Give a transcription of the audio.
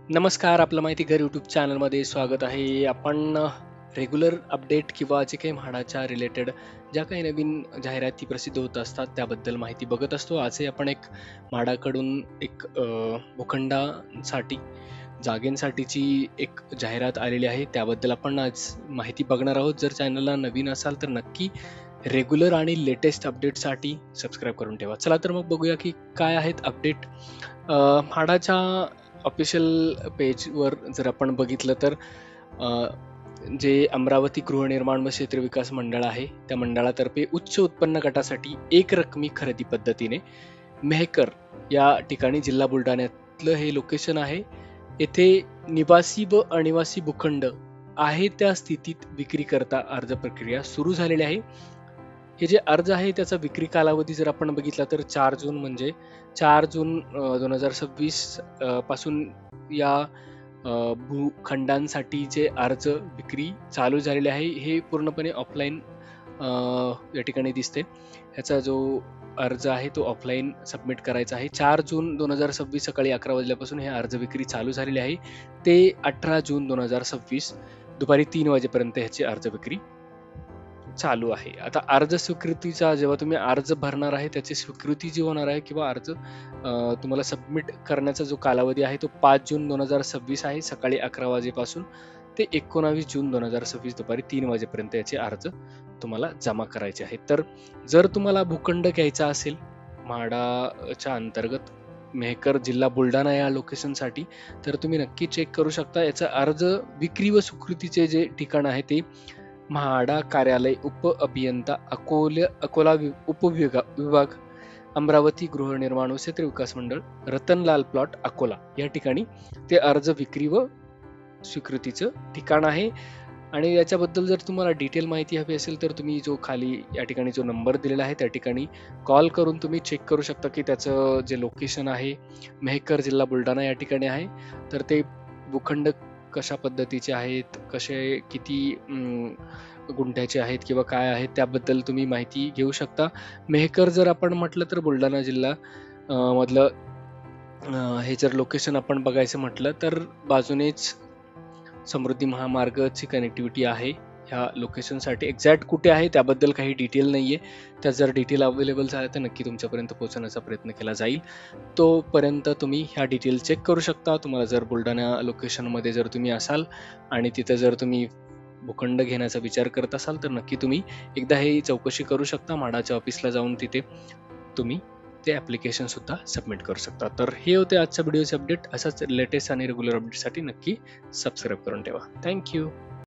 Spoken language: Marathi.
नमस्कार, आपलं माहिती घर यूट्यूब चॅनलमध्ये स्वागत आहे. आपण रेग्युलर अपडेट किंवा जे काही म्हाडाच्या रिलेटेड ज्या काही नवीन जाहिराती प्रसिद्ध होत असतात त्याबद्दल माहिती बघत असतो. आजही आपण एक म्हाडाकडून एक भूखंडासाठी जागेंसाठीची एक जाहिरात आलेली आहे. त्याबद्दल आपण आज माहिती बघणार आहोत. जर चॅनलला नवीन असाल तर नक्की रेग्युलर आणि लेटेस्ट अपडेटसाठी सबस्क्राईब करून ठेवा. चला तर मग बघूया की काय आहेत अपडेट. म्हाडाच्या ऑफिशियल पेजवर जर आपण बघितलं तर जे अमरावती गृहनिर्माण व क्षेत्र विकास मंडळ आहे त्या मंडळातर्फे उच्च उत्पन्न गटासाठी एक रकमी खरेदी पद्धतीने मेहकर या ठिकाणी जिल्हा बुलढाण्यातलं हे लोकेशन आहे. येथे निवासी व अनिवासी भूखंड आहे त्या स्थितीत विक्री करता अर्ज प्रक्रिया सुरू झालेली आहे. हे जे अर्ज आहे त्याचा विक्री कालावधी जर आपण बघितला तर 4 जून म्हणजे 4 जून 2026 पासून या भूखंडांसाठीचे अर्ज विक्री चालू झालेले आहे. हे पूर्णपणे ऑफलाईन या ठिकाणी दिसते. ह्याचा जो अर्ज आहे तो ऑफलाईन सबमिट करायचा आहे. 4 जून 2026 सकाळी 11 वाजल्यापासून हे अर्ज विक्री चालू झालेली आहे. ते 18 जून 2026 दुपारी 3 वाजेपर्यंत ह्याची अर्ज विक्री चालू आहे. आता अर्ज स्वीकृतीचा जेव्हा तुम्ही अर्ज भरणार आहे त्याची स्वीकृती जी होणार आहे किंवा अर्ज तुम्हाला सबमिट करण्याचा जो कालावधी आहे तो 5 जून 2026 आहे. सकाळी 11 वाजेपासून ते 19 जून 2026 दुपारी 3 वाजेपर्यंत याचे अर्ज तुम्हाला जमा करायचे आहेत. तर जर तुम्हाला भूखंड घ्यायचा असेल म्हाडाच्या अंतर्गत मेहकर जिल्हा बुलढाणा या लोकेशनसाठी तर तुम्ही नक्की चेक करू शकता. याचा अर्ज विक्री व स्वीकृतीचे जे ठिकाण आहे ते म्हाडा कार्यालय उप अभियंता अकोला उपविभाग अमरावती गृहनिर्माण व क्षेत्र विकास मंडळ रतनलाल प्लॉट अकोला या ठिकाणी ते अर्ज विक्री व स्वीकृतीचं ठिकाण आहे. आणि याच्याबद्दल जर तुम्हाला डिटेल माहिती हवी असेल तर तुम्ही जो खाली या ठिकाणी जो नंबर दिलेला आहे त्या ठिकाणी कॉल करून तुम्ही चेक करू शकता की त्याचं जे लोकेशन आहे मेहकर जिल्हा बुलढाणा या ठिकाणी आहे. तर ते भूखंड कशा पद्धतीचे आहेत, कसे किती गुंठ्याचे आहेत किंवा काय आहेत त्याबद्दल तुम्ही माहिती घेऊ शकता. मेहकर जर आपण म्हटलं तर बुलढाणा जिल्हा मधलं हे जर लोकेशन आपण बघायचं म्हटलं तर बाजूनेच समृद्धी महामार्गची कनेक्टिव्हिटी आहे. ह्या लोकेशनसाठी एक्झॅक्ट कुठे आहे त्याबद्दल काही डिटेल नाहीये. त्या जर डिटेल अवेलेबल झाल्या तर नक्की तुमच्यापर्यंत पोहोचवण्याचा प्रयत्न केला जाईल. तोपर्यंत तुम्ही ह्या डिटेल चेक करू शकता. तुम्हाला जर बुलढाणा लोकेशनमध्ये जर तुम्ही असाल आणि तिथे जर तुम्ही भूखंड घेण्याचा विचार करत असाल तर नक्की तुम्ही एकदा हे चौकशी करू शकता. म्हाडाच्या ऑफिसला जाऊन तिथे तुम्ही ते ॲप्लिकेशन सुद्धा सबमिट करू शकता. तर हे होते आजच्या व्हिडिओचे अपडेट. असाच लेटेस्ट आणि रेग्युलर अपडेटसाठी नक्की सबस्क्राईब करून ठेवा. थँक्यू.